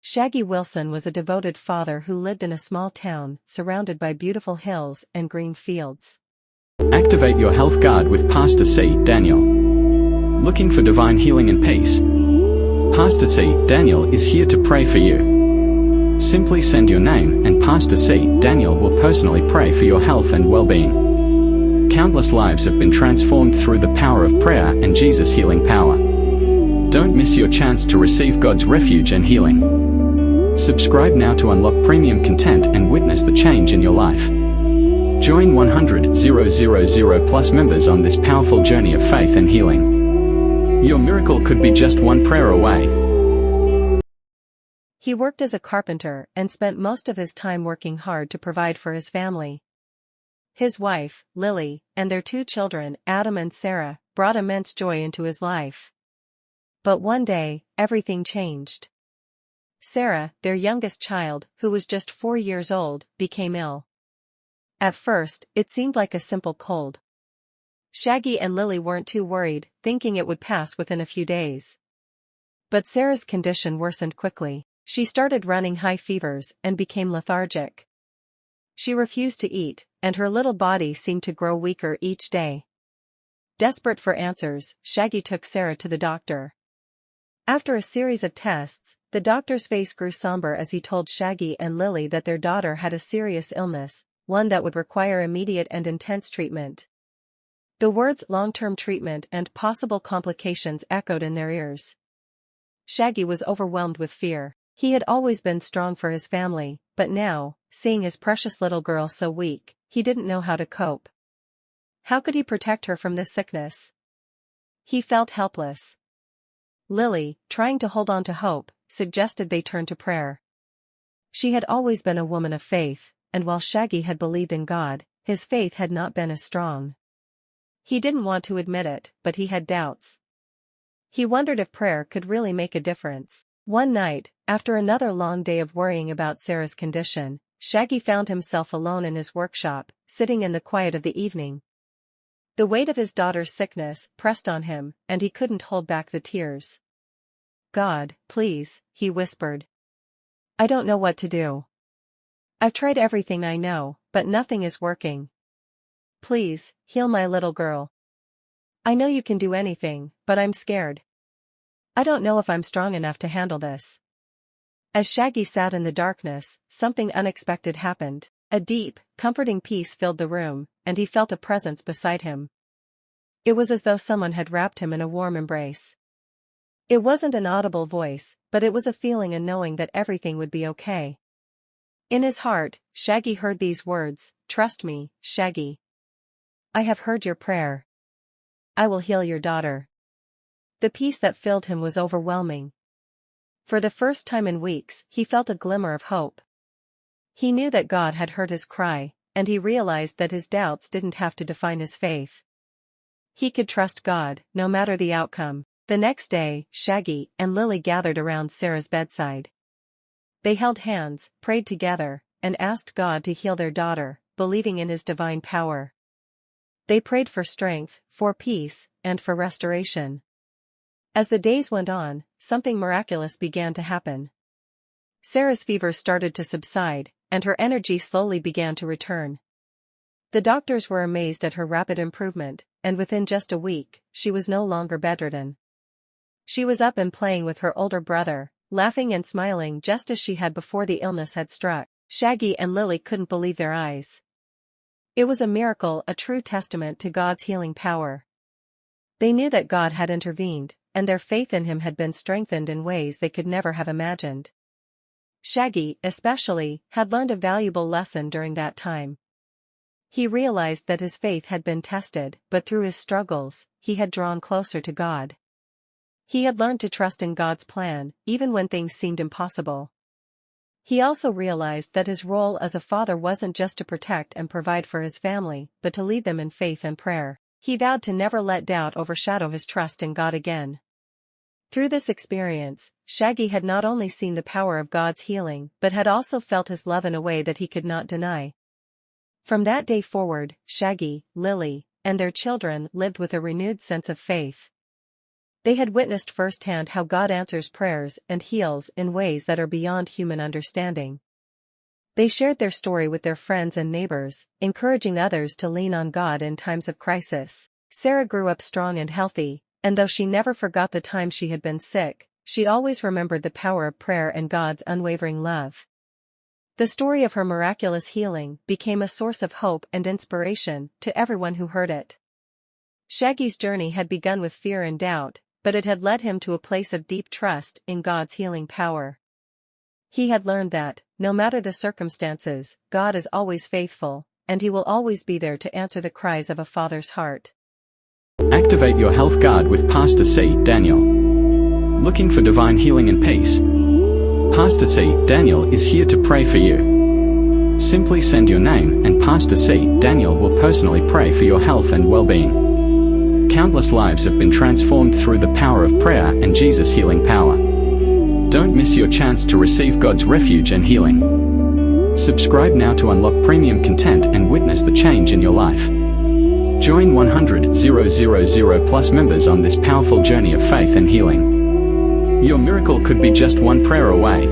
Shaggie Wilson was a devoted father who lived in a small town, surrounded by beautiful hills and green fields. Activate your health guard with Pastor C. Daniel. Looking for divine healing and peace? Pastor C. Daniel is here to pray for you. Simply send your name and Pastor C. Daniel will personally pray for your health and well-being. Countless lives have been transformed through the power of prayer and Jesus' healing power. Don't miss your chance to receive God's refuge and healing. Subscribe now to unlock premium content and witness the change in your life. Join 100,000 plus members on this powerful journey of faith and healing. Your miracle could be just one prayer away. He worked as a carpenter and spent most of his time working hard to provide for his family. His wife, Lily, and their 2 children, Adam and Sarah, brought immense joy into his life. But one day, everything changed. Sarah, their youngest child, who was just 4 years old, became ill. At first, it seemed like a simple cold. Shaggie and Lily weren't too worried, thinking it would pass within a few days. But Sarah's condition worsened quickly. She started running high fevers and became lethargic. She refused to eat, and her little body seemed to grow weaker each day. Desperate for answers, Shaggie took Sarah to the doctor. After a series of tests, the doctor's face grew somber as he told Shaggie and Lily that their daughter had a serious illness, one that would require immediate and intense treatment. The words long-term treatment and possible complications echoed in their ears. Shaggie was overwhelmed with fear. He had always been strong for his family, but now, seeing his precious little girl so weak, he didn't know how to cope. How could he protect her from this sickness? He felt helpless. Lily, trying to hold on to hope, suggested they turn to prayer. She had always been a woman of faith, and while Shaggie had believed in God, his faith had not been as strong. He didn't want to admit it, but he had doubts. He wondered if prayer could really make a difference. One night, after another long day of worrying about Sarah's condition, Shaggie found himself alone in his workshop, sitting in the quiet of the evening. The weight of his daughter's sickness pressed on him, and he couldn't hold back the tears. "God, please," he whispered. "I don't know what to do. I've tried everything I know, but nothing is working. Please, heal my little girl. I know you can do anything, but I'm scared. I don't know if I'm strong enough to handle this." As Shaggie sat in the darkness, something unexpected happened. A deep, comforting peace filled the room, and he felt a presence beside him. It was as though someone had wrapped him in a warm embrace. It wasn't an audible voice, but it was a feeling and knowing that everything would be okay. In his heart, Shaggie heard these words, "Trust me, Shaggie. I have heard your prayer. I will heal your daughter." The peace that filled him was overwhelming. For the first time in weeks, he felt a glimmer of hope. He knew that God had heard his cry, and he realized that his doubts didn't have to define his faith. He could trust God, no matter the outcome. The next day, Shaggie and Lily gathered around Sarah's bedside. They held hands, prayed together, and asked God to heal their daughter, believing in his divine power. They prayed for strength, for peace, and for restoration. As the days went on, something miraculous began to happen. Sarah's fever started to subside, and her energy slowly began to return. The doctors were amazed at her rapid improvement, and within just a week, she was no longer bedridden. She was up and playing with her older brother, laughing and smiling just as she had before the illness had struck. Shaggie and Lily couldn't believe their eyes. It was a miracle, a true testament to God's healing power. They knew that God had intervened, and their faith in him had been strengthened in ways they could never have imagined. Shaggie, especially, had learned a valuable lesson during that time. He realized that his faith had been tested, but through his struggles, he had drawn closer to God. He had learned to trust in God's plan, even when things seemed impossible. He also realized that his role as a father wasn't just to protect and provide for his family, but to lead them in faith and prayer. He vowed to never let doubt overshadow his trust in God again. Through this experience, Shaggie had not only seen the power of God's healing, but had also felt his love in a way that he could not deny. From that day forward, Shaggie, Lily, and their children lived with a renewed sense of faith. They had witnessed firsthand how God answers prayers and heals in ways that are beyond human understanding. They shared their story with their friends and neighbors, encouraging others to lean on God in times of crisis. Sarah grew up strong and healthy, and though she never forgot the time she had been sick, she always remembered the power of prayer and God's unwavering love. The story of her miraculous healing became a source of hope and inspiration to everyone who heard it. Shaggie's journey had begun with fear and doubt, but it had led him to a place of deep trust in God's healing power. He had learned that, no matter the circumstances, God is always faithful, and He will always be there to answer the cries of a father's heart. Activate your health guard with Pastor C. Daniel. Looking for divine healing and peace? Pastor C. Daniel is here to pray for you. Simply send your name and Pastor C. Daniel will personally pray for your health and well-being. Countless lives have been transformed through the power of prayer and Jesus' healing power. Don't miss your chance to receive God's refuge and healing. Subscribe now to unlock premium content and witness the change in your life. Join 100,000 plus members on this powerful journey of faith and healing. Your miracle could be just one prayer away.